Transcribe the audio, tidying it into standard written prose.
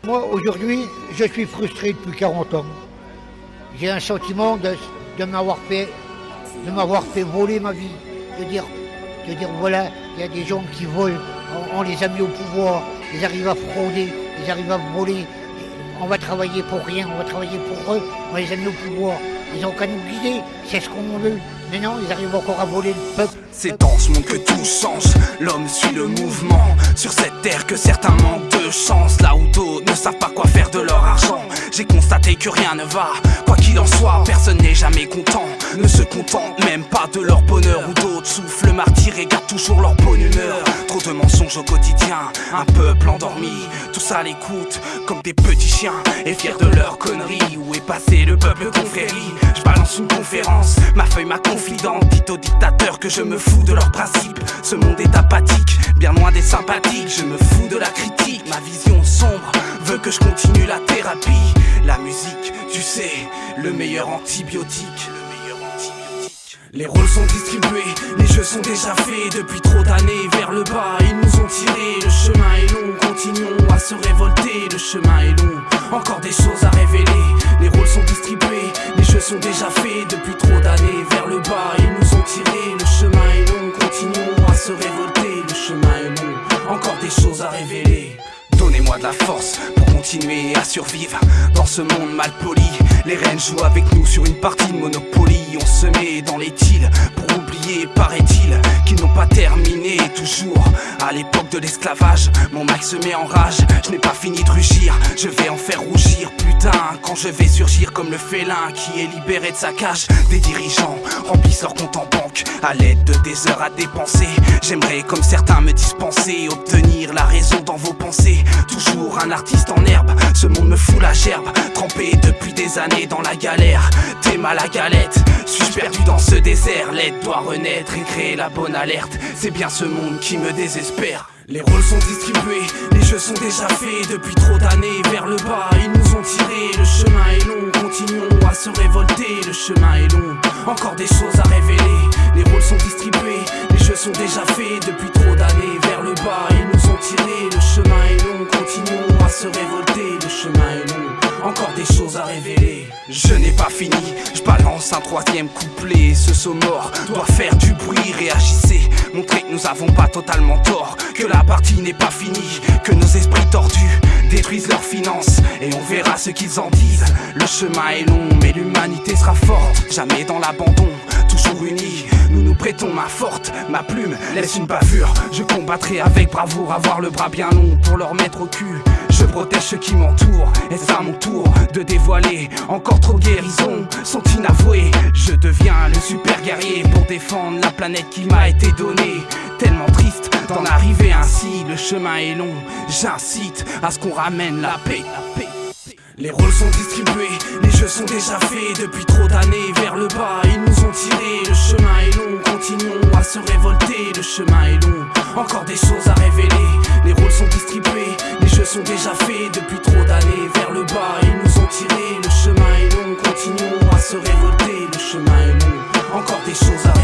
Moi, aujourd'hui, je suis frustré depuis 40 ans. J'ai un sentiment de m'avoir fait voler ma vie. De dire voilà, il y a des gens qui volent, on les a mis au pouvoir, ils arrivent à frauder, ils arrivent à voler. On va travailler pour rien, on va travailler pour eux, on les a mis au pouvoir. Ils n'ont qu'à nous guider, c'est ce qu'on veut. Mais non, ils arrivent encore à voler le peuple. C'est dans ce monde que tout change, l'homme suit le mouvement. Sur cette terre que certains manquent de chance, là où d'autres ne savent pas quoi faire de leur argent. J'ai constaté que rien ne va, quoi qu'il en soit, personne n'est jamais content. Ne se contentent même pas de leur bonheur, ou d'autres soufflent le martyr et gardent toujours leur bonne humeur. Trop de mensonges au quotidien, un peuple endormi, tous à l'écoute comme des petits chiens et fiers de leurs conneries. Où est passé le peuple confrérie? Je balance une conférence, ma feuille, ma confidente. Dites aux dictateurs que je me fous de leurs principes. Ce monde est apathique, bien loin des sympathiques. Je me fous de la critique, ma vision sombre veut que je continue la thérapie. La musique, tu sais, le meilleur antibiotique. Les rôles sont distribués, les jeux sont déjà faits. Depuis trop d'années vers le bas, ils nous ont tirés. Le chemin est long, continuons à se révolter. Le chemin est long, encore des choses à révéler. Les rôles sont distribués, les jeux sont déjà faits. Depuis trop d'années vers le bas, ils nous ont tirés. Le chemin est long, continuons à se révolter. Le chemin est long, encore des choses à révéler. Donnez-moi de la force pour continuer à survivre dans ce monde mal poli. Les reines jouent avec nous sur une partie de Monopoly. On se met dans les îles pour oublier, paraît-il, qu'ils n'ont pas terminé. Toujours à l'époque de l'esclavage, mon mic se met en rage. Je n'ai pas fini de rugir, je vais en faire rougir. Putain, quand je vais surgir comme le félin qui est libéré de sa cage. Des dirigeants remplissent leur compte en banque à l'aide de des heures à dépenser. J'aimerais, comme certains me dispenser, obtenir la raison dans vos pensées. Toujours un artiste en herbe, ce monde me fout la gerbe. Trempé depuis des années dans la galère, t'es mal à galette. Suis-je perdu dans ce désert? L'aide doit renaître et créer la bonne alerte. C'est bien ce monde qui me désespère. Les rôles sont distribués, les jeux sont déjà faits. Depuis trop d'années vers le bas, ils nous ont tirés. Le chemin est long, continuons à se révolter. Le chemin est long, encore des choses à révéler. Les rôles sont distribués, les jeux sont déjà faits. Depuis trop d'années vers le bas, ils nous ont tirés. Le chemin est long, continuons à se révolter. Le chemin est long, encore des choses à révéler. Je n'ai pas fini, je balance un troisième couplet. Ce saumor doit faire du bruit, réagissez. Montrez que nous avons pas totalement tort, que la partie n'est pas finie, que nos esprits tordus détruisent leurs finances. Et on verra ce qu'ils en disent. Le chemin est long, mais l'humanité sera forte. Jamais dans l'abandon, toujours unis. Nous nous prêtons main forte, ma plume laisse une bavure. Je combattrai avec bravoure, avoir le bras bien long pour leur mettre au cul. Je protège ceux qui m'entourent, et c'est à mon tour de dévoiler. Encore trop guérisons sont inavouées. Je deviens le super guerrier pour défendre la planète qui m'a été donnée. Tellement triste d'en arriver ainsi, le chemin est long. J'incite à ce qu'on ramène la paix. Les rôles sont distribués, les jeux sont déjà faits. Depuis trop d'années vers le bas, ils nous ont tirés. Le chemin est long, continuons à se révolter. Le chemin est long, encore des choses à révéler. Les rôles sont distribués, les jeux sont déjà faits. Depuis trop d'années vers le bas, ils nous ont tirés. Le chemin est long, continuons à se révolter. Le chemin est long, encore des choses à